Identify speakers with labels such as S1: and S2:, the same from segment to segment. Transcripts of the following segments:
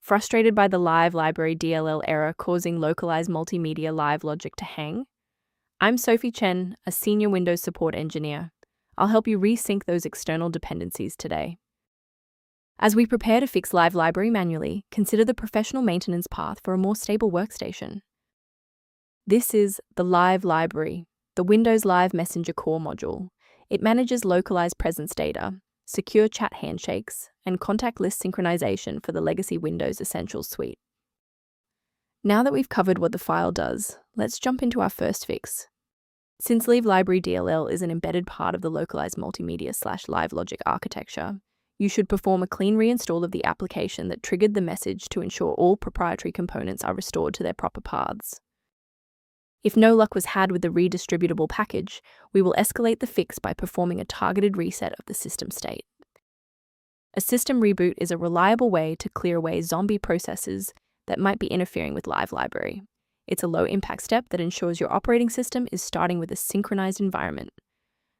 S1: Frustrated by the Live Library DLL error causing Localized multimedia live logic to hang? I'm Sophie Chen, a senior Windows support engineer. I'll help you resync those external dependencies today. As we prepare to fix Live Library manually, consider the professional maintenance path for a more stable workstation. This is the Live Library, the Windows Live Messenger core module. It manages localized presence data, secure chat handshakes, and contact list synchronization for the legacy Windows Essentials suite. Now that we've covered what the file does, let's jump into our first fix. Since Live Library DLL is an embedded part of the localized multimedia/live logic architecture, you should perform a clean reinstall of the application that triggered the message to ensure all proprietary components are restored to their proper paths. If no luck was had with the redistributable package, we will escalate the fix by performing a targeted reset of the system state. A system reboot is a reliable way to clear away zombie processes that might be interfering with Live Library. It's a low-impact step that ensures your operating system is starting with a synchronized environment.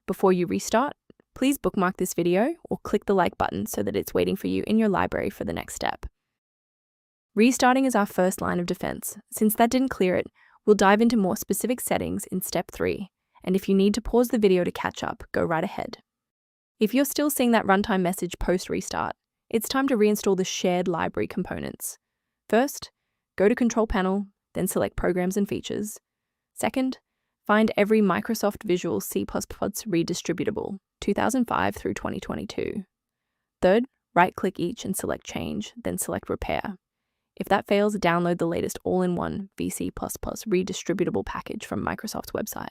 S1: Before you restart, please bookmark this video or click the like button so that it's waiting for you in your library for the next step. Restarting is our first line of defense. Since that didn't clear it, we'll dive into more specific settings in step 3, and if you need to pause the video to catch up, go right ahead. If you're still seeing that runtime message post-restart, it's time to reinstall the shared library components. First, go to Control Panel, then select Programs and Features. Second, find every Microsoft Visual C++ redistributable, 2005 through 2022. Third, right-click each and select Change, then select Repair. If that fails, download the latest all-in-one VC++ redistributable package from Microsoft's website.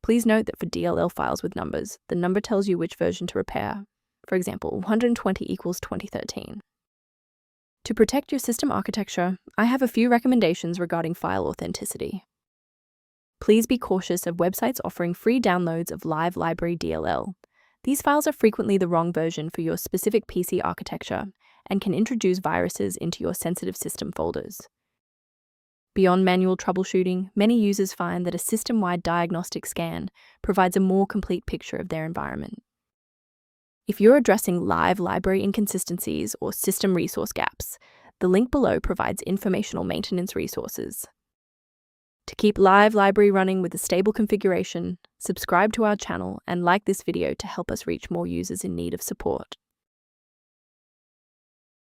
S1: Please note that for DLL files with numbers, the number tells you which version to repair. For example, 120 equals 2013. To protect your system architecture, I have a few recommendations regarding file authenticity. Please be cautious of websites offering free downloads of Live Library DLL. These files are frequently the wrong version for your specific PC architecture and can introduce viruses into your sensitive system folders. Beyond manual troubleshooting, many users find that a system-wide diagnostic scan provides a more complete picture of their environment. If you're addressing Live Library inconsistencies or system resource gaps, the link below provides informational maintenance resources. To keep Live Library running with a stable configuration, subscribe to our channel and like this video to help us reach more users in need of support.